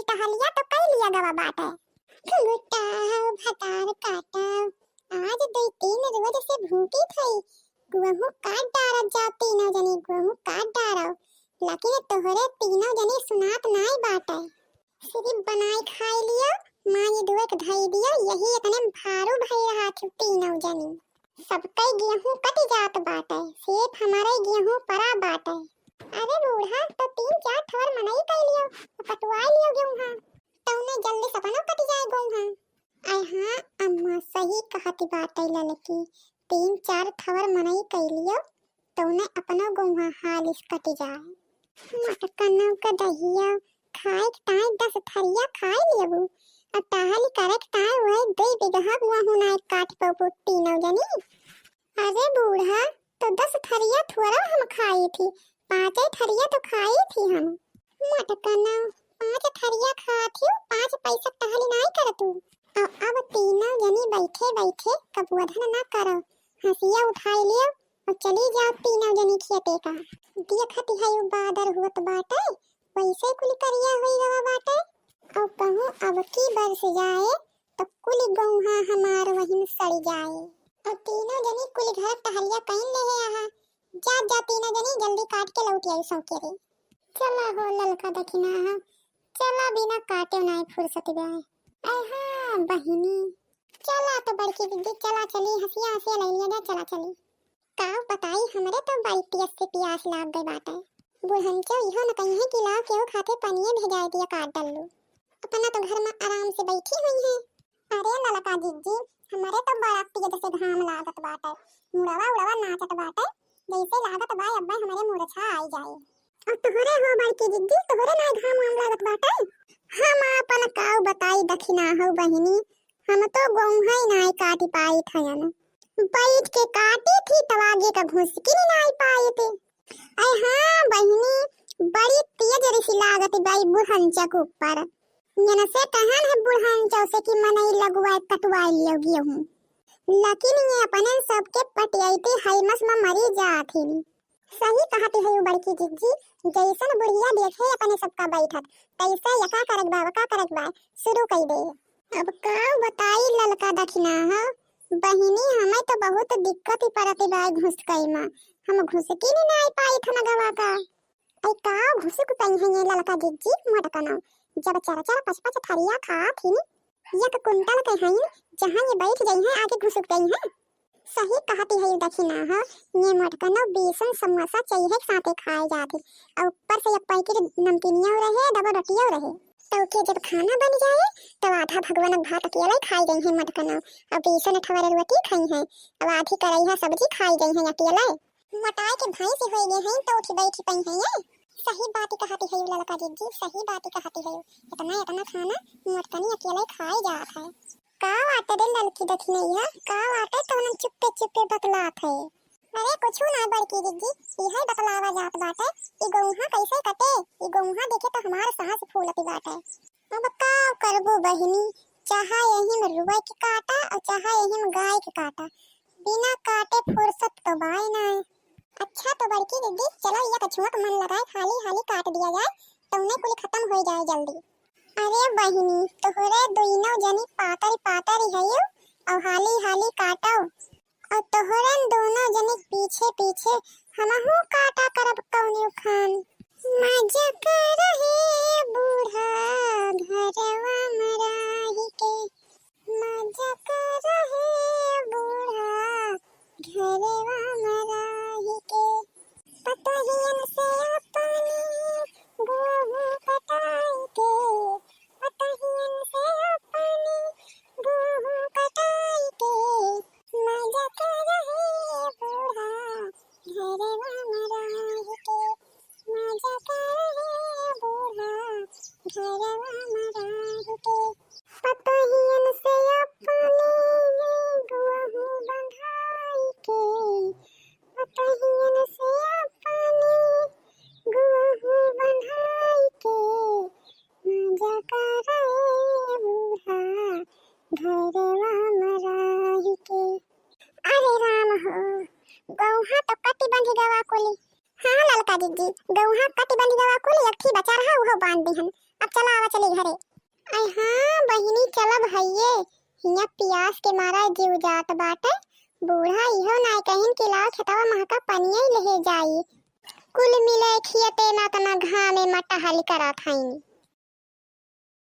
Tahlia तो कई लिया गवा बात है। घुटाओ भतार काटाओ, आज दो तीन रोज से भूखी थई। गेहूं काट डारत जाओ तीनों जनी, गेहूं काट डारो, लेकिन तोहरे तीनों जनी सुनात नाई बात है। सिर्फ बनाई खाई लियो, माँ ये दुए के धई दियो, यही इतने भारू भई रहा थी तीनों जनी। सबका गेहूं कट जात बात है, सिर्फ हमारे गेहूं परा बात है। अरे बूढ़ा तो 3-4 ठवर मनई कर लियो, कटवाई लियो गेहूं, तौने जल्दी सपनो कट जाए गेहूं। आई हाँ अम्मा सही कहती बात है ललकी, 3-4 ठवर मनई कर लियो, तौने अपनो गेहूं हालिस कट जाए। मटकनों का दहिया खाए ताए 10 थरिया खाए लियो, और टहल करे ताए वही 2 बिगहा गेहूं ना काट पो तीनों जनी। अरे बूढ़ा तो 10 थरिया थोड़ा हम खाई थी, 5 थरिया तो खाई थी हम। मटकना 5 थरिया खाती हूँ, 5 पैसा टहली नहीं कर तू। अब तीनों जनी बैठे बैठे कबूधन ना करो, हंसिया उठाई लियो और चली जाओ तीनों जनी खेते का। देखती है बादर हुत बाटे, वैसे कुल करिया हुई रवा बाटे। और कहूँ अब की बरस जाए तो कुल गौहा हमार वहीं सड़ जाए। और तीनों जनी कुल घर टहलिया कहीं ले आहा, जा तीनों जनी जल्दी काट के लौट आई सौके रे। चला हो ललका दखिना हा, चला बिना काटे नहीं फुर्सत गए। हाँ बहिनी चला तो बड़की दीदी चला चली, हंसिया हंसिया ले लिया चला चली। काव बताई हमरे तो बाल्टी से प्यास लाग गई बाटे। बुढ़नचो इहो न कहीं है कि लाओ केहू खाते पनिये भेजाए दिया काट डालू, अपना तो घर में आराम से बैठी हुई है। अरे ललका दीदी हमारे तो बड़ा तेज से घाम लागत बाटे, मुड़वा उड़वा नाचत बाटे, जैसे लागत बा अब्बा हमारे मुरछा आई जाए। और तोहरे हो बड़की दीदी तोहरे ना घाम आम लागत बाटे। हम अपन काऊ बताई दखिना हो बहिनी, हम तो गौहा ही नहीं काटी पाई थयन, बैठ के काटी थी तब आगे का घुसकी नहीं पाए थे। अरे हाँ बहिनी बड़ी तेज रिसी लागत बाई बुढ़नचा के ऊपर, जन से कहन है बुढ़नचा से कि मनई लगवाए कटवाई लियो गेहूं, लेकिन ये अपने सबके पटियाईते हईमस में मरी जात ही। सही कहती है बड़की जिज्जी, जैसन बुढ़िया देखे अपने सबका बैठत तैसे यका करक बा वका करक बा शुरू कर दे। अब का बताई ललका दखिना हो बहिनी, हमें तो बहुत दिक्कत ही पड़ती बा घुसकई में, हम घुसकी नहीं पाई थन गवा का। आई का घुसक तई है ये ललका जिज्जी मटकना, जब 4-4 5-5 थरिया खा थी एक कुंटल के हैं, जहां ये बैठ गई है आगे घुसक गई है। सही कहती है दखिना हो, ये मटकनो बेसन समोसा चाहिए साथे खाए जाती, और ऊपर से एक पैकेट नमकीनिया रहे डबल रोटिया रहे, तो के जब खाना बन जाए तब आधा भगवान भात अकेला खाई गई है मटकनो, और बेसन ठवरे रोटी खाई है, अब आधी करैहा सब्जी खाई गई है अकेला। मोटाई के भाई से हो गए हैं तो उठी बैठी पई है ये। सही बात ही कहती है ललका दीदी, सही बात ही कहती है, इतना इतना खाना मटकनी अकेले खाई जात है। का आटे रे ललकी दखिना है, का आटे तो हम चुप्पे चुप्पे बतलात है। अरे कुछू ना बड़की दीदी यही बतलावा जात बाटे, ई गौहा कैसे कटे, ई गौहा देखे तो हमार सांस फूलती बाटे। अब का करबो बहिनी, चाहे यही में रुई के काटा और चाहे यही में गाय के काटा, बिना काटे फुर्सत तो बाई ना। अच्छा तो बड़की दीदी चलो ये कछुआ का मन लगाए खाली हाली काट दिया जाए तो उन्हें कुल खत्म हो जाए जल्दी। अरे बहिनी तोहरे दोनों जनी पातर पातर ही है और हाली हाली काटो, और तोहरे दोनों जनी पीछे पीछे हमहु काटा करब कौनियो खान। मजा कर रहे बूढ़ा घरवा मराही के, मजा कर रहे बूढ़ा घरवा मराही के, पतहियन से अपनी गेहूं कटाई के, पतहियन से अपनी गेहूं कटाई के, मजा कर रहे बूढ़ा घरवा मराही के, मजा कर रहे बूढ़ा घरवा मराही के, पतहियन से अपनी गेहूं बंधाई के, पतहियन से अपनी गेहूं बंधाई के, मजा कर रहे बूढ़ा घरवा मराही के। अरे राम हो गौहा तो कति बंधी गवा कोली, हाँ ललका दीदी, गौहा कटी बंदी गवा कुल यक्खी बचा रहा उहो बांध दिहन। अब चला आवा चली घरे। आई हाँ बहिनी चलब हइये, हिया पियास के मारा जीव जात बाटे। बूढ़ा इहो नाय कहिन कि लाओ खेतवा महका पनिया ही लेहे जाई। कुल मिले खियते ना तना घामे मटहल करत हईन।